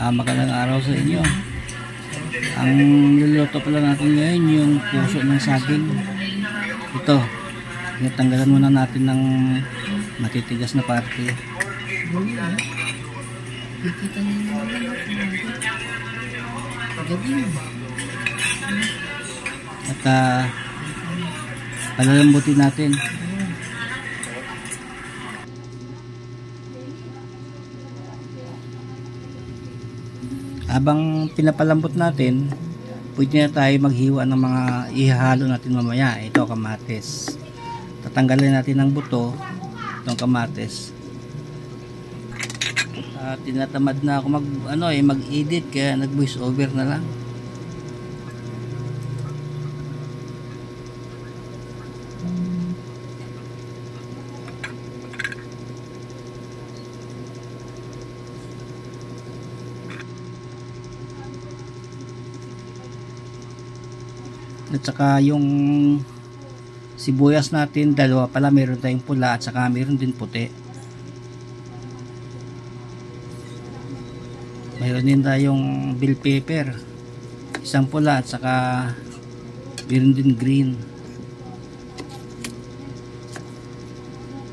Magandang araw sa inyo. Ang luluto pala natin ngayon yung puso ng saging. Ito, tinatanggalan muna natin ng matitigas na parte. At palalambutin natin. Habang pinapalambot natin, pwede na tayo maghiwa ng mga ihahalo natin mamaya. Ito, kamatis. Tatanggalin natin ng buto itong kamatis. Tinatamad na ako mag-edit, kaya nag voice over na lang. At saka yung sibuyas natin, dalawa pala, meron tayong pula at saka meron din puti. Meron din tayong bell pepper, isang pula at saka meron din green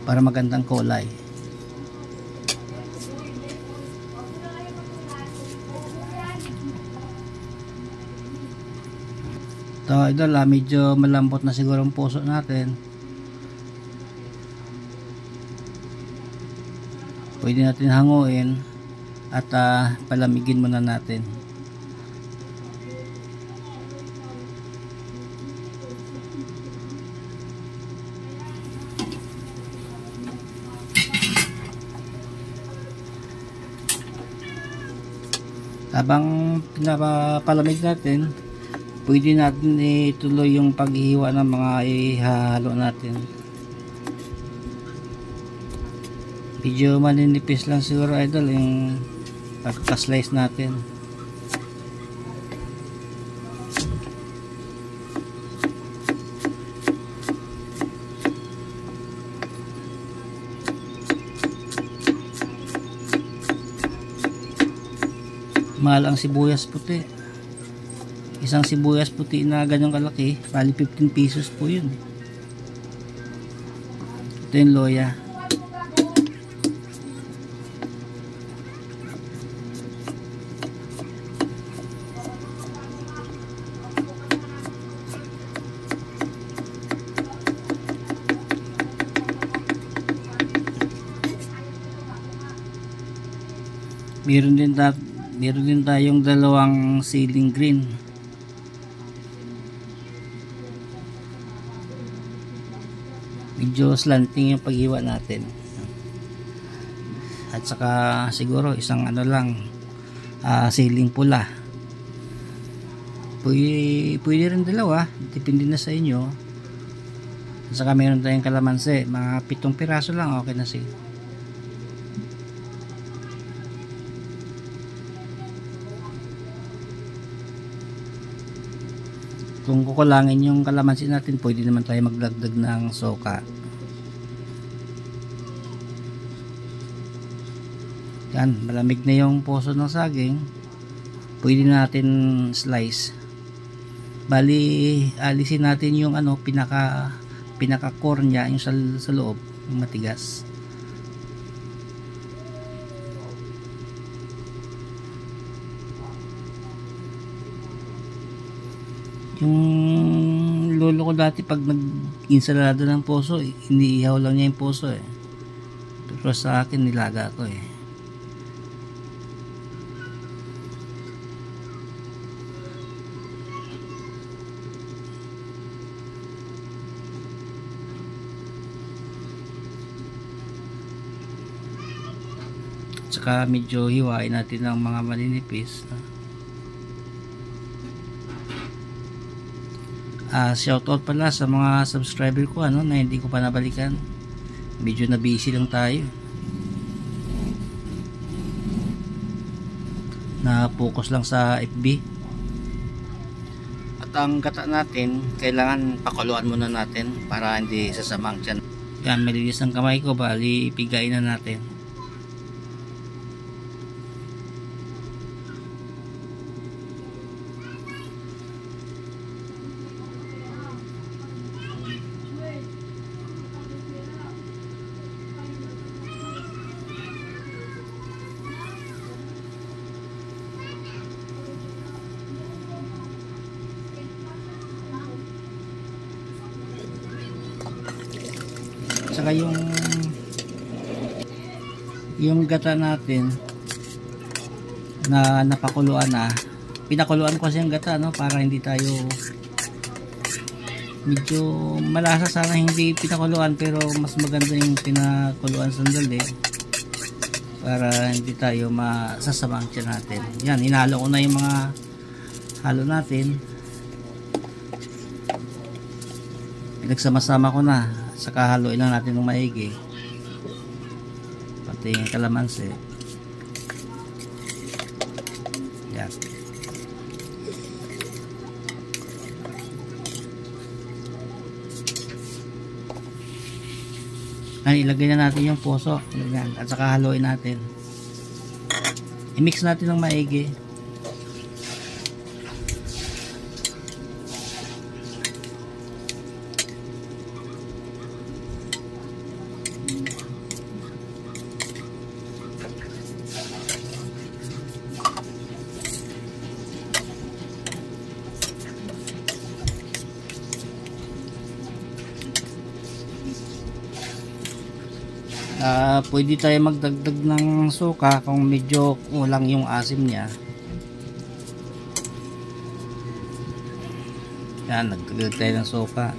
para magandang kulay. So idol, medyo malambot na siguro ang puso natin. Pwede natin hanguin at palamigin muna natin. Habang pinapalamig natin, pwede natin ituloy yung paghihiwa ng mga ihahalo natin. Medyo maninipis lang siguro idol yung pagka-slice natin. Mahal ang sibuyas puti. Isang sibuyas puti na ganyang kalaki, bali 15 pesos po yun. Ito yung loya. Meron din tayong dalawang siling green. Medyo slanting yung paghiwa natin. At saka siguro isang siling pula. Pwede rin dalawa, depende na sa inyo. At saka meron tayong kalamansi, mga 7 piraso lang, okay na siya. Kung kukulangin yung kalamansi natin, pwede naman tayo magdagdag ng soka. Yan, malamig na yung puso ng saging. Pwede natin slice. Bali, alisin natin yung pinaka core niya, yung sa loob, yung matigas. Yung lolo ko dati pag nag-insalada ng puso, iniihaw lang niya yung puso eh. Pero sa akin nilaga ko eh. Tsaka medyo hiwain natin ng mga maninipis. Shoutout pala sa mga subscriber ko na hindi ko pa nabalikan. Medyo na busy lang tayo. Na-focus lang sa FB. At ang gata natin, kailangan pakuluan muna natin para hindi sasama ang tiyan. Yan, malinis ang kamay ko, bali ipigain na natin. Saka yung gata natin na napakuluan na, pinakuluan ko siyang gata, no, para hindi tayo, medyo malasa sana hindi pinakuluan, pero mas maganda yung pinakuluan sandali para hindi tayo masasamang tiyan natin. Yan, hinalo ko na yung mga halo natin, pinagsama-sama ko na, saka haluin lang natin ng maigi, pati yung kalamansi. Yan. Ilagay na natin yung puso. Yan. At saka haluin natin. I-mix natin ng maigi. Pwede tayo magdagdag ng suka kung medyo kulang yung asim niya. Yan, nagdagdag tayo ng suka.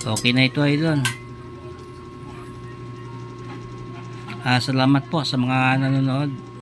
Okay na ito, idol. Salamat po sa mga nanonood.